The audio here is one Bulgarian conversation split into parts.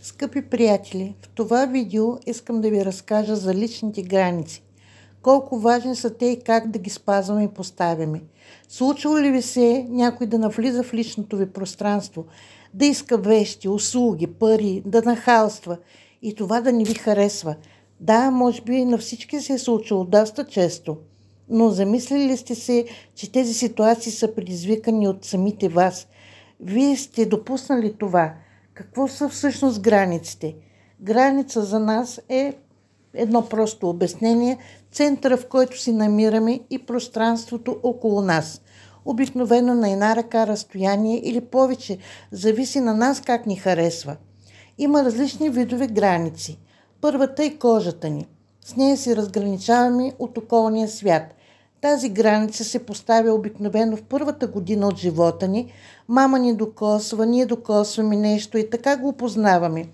Скъпи приятели, в това видео искам да ви разкажа за личните граници. Колко важни са те и как да ги спазваме и поставяме. Случва ли ви се някой да навлиза в личното ви пространство, да иска вещи, услуги, пари, да нахалства и това да не ви харесва? Да, може би на всички се е случило доста често, но замислили ли сте се, че тези ситуации са предизвикани от самите вас? Вие сте допуснали това. Какво са всъщност границите? Граница за нас е едно просто обяснение, центъра, в който си намираме и пространството около нас. Обикновено на една ръка разстояние или повече, зависи на нас как ни харесва. Има различни видове граници. Първата е кожата ни. С нея се разграничаваме от околния свят. Тази граница се поставя обикновено в първата година от живота ни. Мама ни докосва, ние докосваме нещо и така го опознаваме.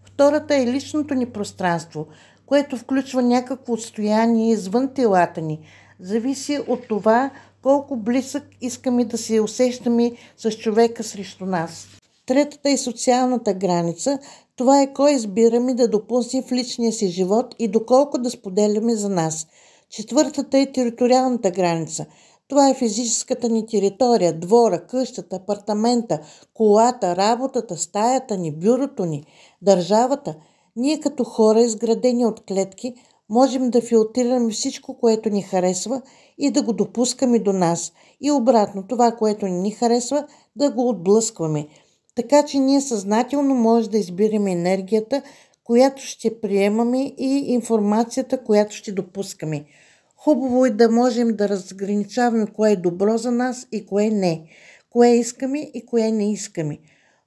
Втората е личното ни пространство, което включва някакво отстояние извън телата ни. Зависи от това колко близък искаме да се усещаме с човека срещу нас. Третата е социалната граница. Това е кой избираме да допусне в личния си живот и доколко да споделяме за нас. Четвъртата е териториалната граница. Това е физическата ни територия, двора, къщата, апартамента, колата, работата, стаята ни, бюрото ни, държавата. Ние като хора, изградени от клетки, можем да филтрираме всичко, което ни харесва и да го допускаме до нас. И обратно, това, което не ни харесва, да го отблъскваме. Така че ние съзнателно може да избираме енергията, която ще приемаме и информацията, която ще допускаме. Хубаво е да можем да разграничаваме кое е добро за нас и кое не, кое искаме и кое не искаме.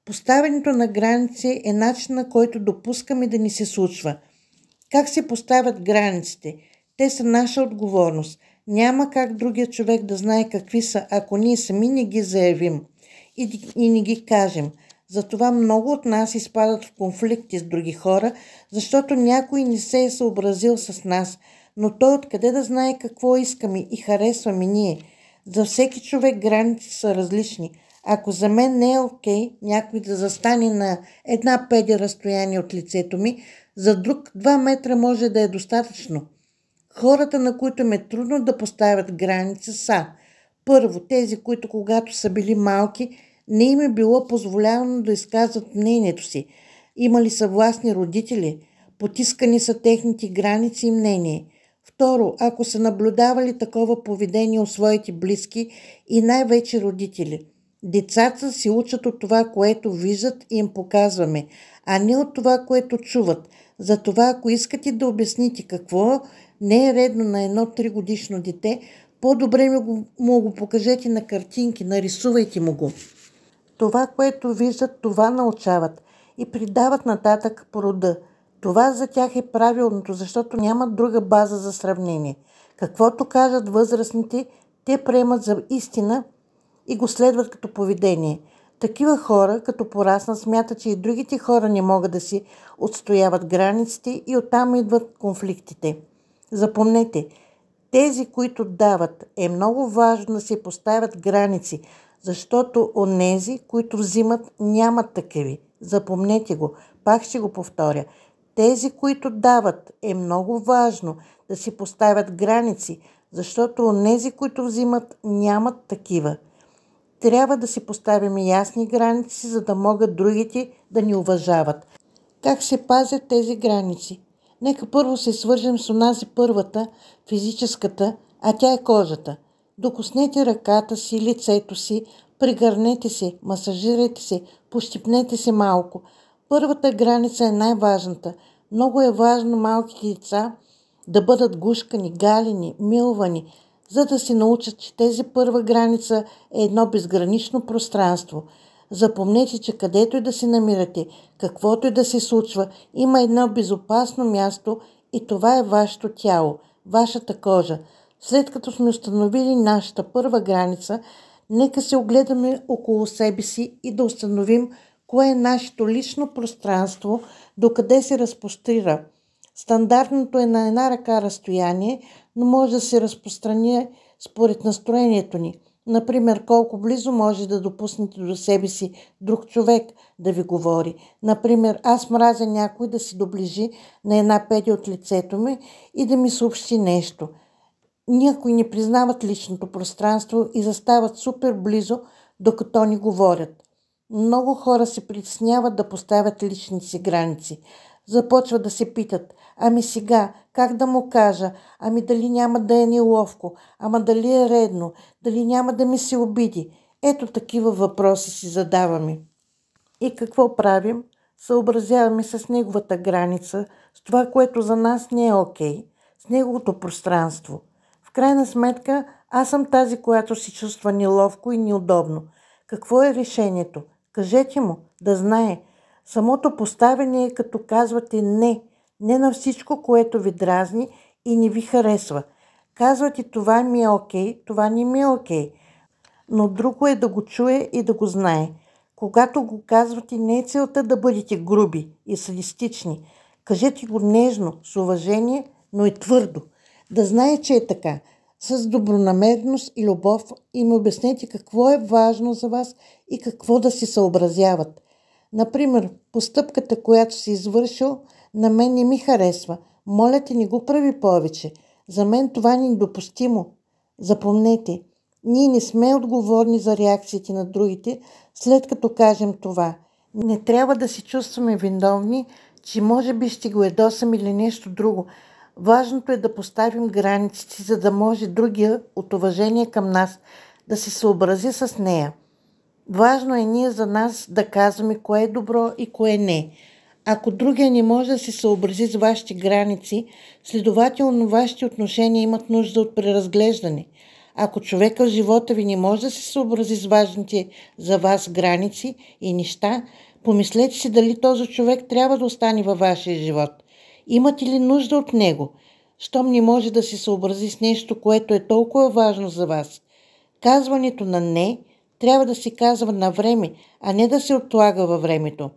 Поставянето на граници е начинът, който допускаме да ни се случва. Как се поставят границите? Те са наша отговорност. Няма как другия човек да знае какви са, ако ние сами не ги заявим и не ги кажем. Затова много от нас изпадат в конфликти с други хора, защото някой не се е съобразил с нас, но той откъде да знае какво искаме и харесваме ние? За всеки човек граници са различни. Ако за мен не е окей някой да застане на една педя разстояние от лицето ми, за друг 2 метра може да е достатъчно. Хората, на които им е трудно да поставят граници, са: първо, тези, които когато са били малки, не им е било позволявано да изказват мнението си. Имали са властни родители, потискани са техните граници и мнение. Второ, ако са наблюдавали такова поведение от своите близки и най-вече родители. Децата се учат от това, което виждат и им показваме, а не от това, което чуват. Затова, ако искате да обясните какво не е редно на едно 3-годишно дете, по-добре му го покажете на картинки, нарисувайте му го. Това, което виждат, това научават и придават нататък по рода. Това за тях е правилното, защото нямат друга база за сравнение. Каквото кажат възрастните, те приемат за истина и го следват като поведение. Такива хора, като пораснат, смятат, че и другите хора не могат да си отстояват границите и оттам идват конфликтите. Запомнете, тези, които дават, е много важно да се поставят граници, защото онези, които взимат, нямат такива. Запомнете го, пак ще го повторя. Тези, които дават, е много важно да си поставят граници, защото онези, които взимат, нямат такива. Трябва да си поставяме ясни граници, за да могат другите да ни уважават. Как се пазят тези граници? Нека първо се свържем с онази първата, физическата, а тя е кожата. Докоснете ръката си, лицето си, пригърнете се, масажирайте се, пощипнете се малко. Първата граница е най-важната. Много е важно малките деца да бъдат гушкани, галени, милвани, за да се научат, че тези първа граница е едно безгранично пространство. Запомнете, че където и да се намирате, каквото и да се случва, има едно безопасно място и това е вашето тяло, вашата кожа. След като сме установили нашата първа граница, нека се огледаме около себе си и да установим кое е нашето лично пространство, докъде се разпростира. Стандартното е на една ръка разстояние, но може да се разпространи според настроението ни. Например, колко близо може да допуснете до себе си друг човек да ви говори. Например, аз мразя някой да си доближи на една педия от лицето ми и да ми съобщи нещо. Някои не признават личното пространство и застават супер близо, докато ни говорят. Много хора се притесняват да поставят личните си граници. Започват да се питат: ами сега, как да му кажа? Ами дали няма да е неловко? Ама дали е редно? Дали няма да ми се обиди? Ето такива въпроси си задаваме. И какво правим? Съобразяваме с неговата граница, с това, което за нас не е окей, с неговото пространство. В крайна сметка, аз съм тази, която се чувства неловко и неудобно. Какво е решението? Кажете му, да знае. Самото поставяне е като казвате не. Не на всичко, което ви дразни и не ви харесва. Казвате: това ми е окей, това не ми е окей. Но друго е да го чуе и да го знае. Когато го казвате, не е целта да бъдете груби и садистични. Кажете го нежно, с уважение, но и твърдо. Да знае, че е така. С добронамереност и любов им обяснете какво е важно за вас и какво да си съобразяват. Например, постъпката, която си извършил, на мен не ми харесва. Моля те, не го прави повече. За мен това не е недопустимо. Запомнете, ние не сме отговорни за реакциите на другите, след като кажем това. Не трябва да се чувстваме виновни, че може би ще го ядосам или нещо друго. Важното е да поставим границите, за да може другия от уважение към нас да се съобрази с нея. Важно е ние за нас да казваме кое е добро и кое не. Ако другия не може да се съобрази с вашите граници, следователно вашите отношения имат нужда от преразглеждане. Ако човека в живота ви не може да се съобрази с важните за вас граници и неща, помислете си дали този човек трябва да остане във вашия живот. Имате ли нужда от него, щом не може да се съобрази с нещо, което е толкова важно за вас? Казването на не трябва да се казва на време, а не да се отлага във времето,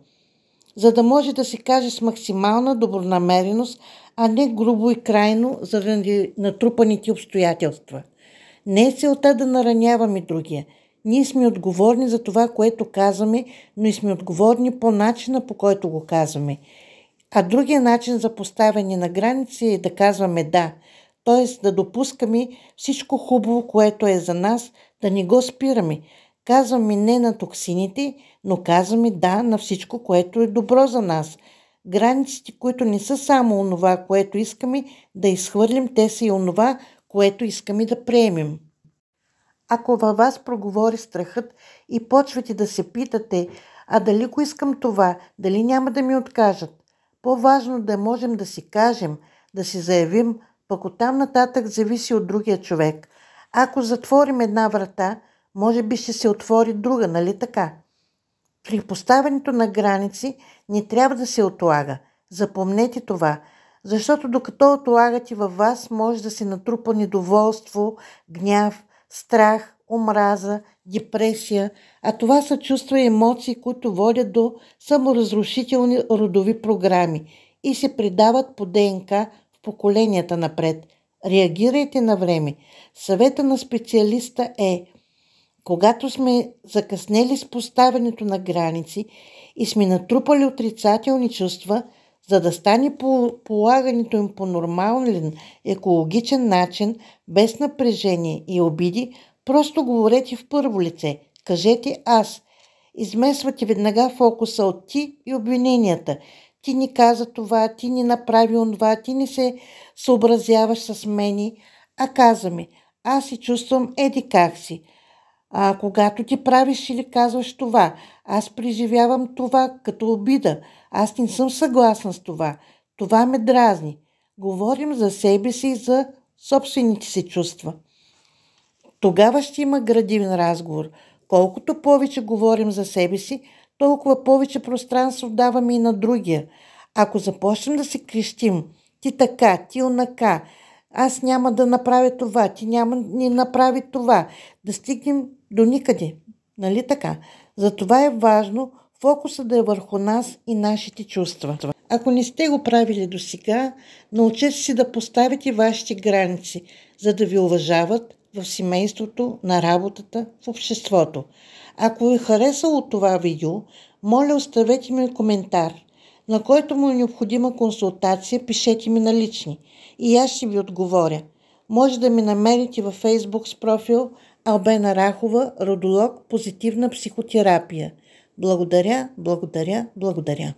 за да може да се каже с максимална добронамереност, а не грубо и крайно заради натрупаните обстоятелства. Не е целта да нараняваме другия. Ние сме отговорни за това, което казваме, но и сме отговорни по начина, по който го казваме. А другия начин за поставяне на граници е да казваме да, т.е. да допускаме всичко хубаво, което е за нас, да не го спираме. Казваме не на токсините, но казваме да на всичко, което е добро за нас. Границите, които не са само онова, което искаме да изхвърлим, те са и онова, което искаме да приемем. Ако във вас проговори страхът и почвате да се питате: а дали го искам това, дали няма да ми откажат? По-важно да можем да си кажем, да си заявим, пък оттам нататък зависи от другия човек. Ако затворим една врата, може би ще се отвори друга, нали така? При поставянето на граници не трябва да се отлага. Запомнете това, защото докато отлагате във вас, може да се натрупа недоволство, гняв, страх, омраза, депресия, а това са чувства и емоции, които водят до саморазрушителни родови програми и се предават по ДНК в поколенията напред. Реагирайте на време. Съвета на специалиста е: когато сме закъснели с поставянето на граници и сме натрупали отрицателни чувства, за да стане полагането им по нормален, екологичен начин, без напрежение и обиди, просто говорете в първо лице. Кажете аз. Измесвате веднага фокуса от ти и обвиненията. Ти ни каза това, ти ни направи онова, ти не се съобразяваш с мене, а казваме: аз се чувствам еди как си. А когато ти правиш или казваш това, аз преживявам това като обида. Аз не съм съгласна с това. Това ме дразни. Говорим за себе си и за собствените си чувства. Тогава ще има градивен разговор. Колкото повече говорим за себе си, толкова повече пространство даваме и на другия. Ако започнем да се крещим: ти така, ти онака, аз няма да направя това, ти няма да ни направи това, да стигнем до никъде. Нали така? Затова е важно фокусът да е върху нас и нашите чувства. Ако не сте го правили досега, научете се да поставите вашите граници, за да ви уважават в семейството, на работата, в обществото. Ако ви е харесало това видео, моля оставете ми коментар, на който му е необходима консултация, пишете ми на лични и аз ще ви отговоря. Може да ме намерите във Facebook с профил Албена Рахова, родолог, позитивна психотерапия. Благодаря, благодаря, благодаря.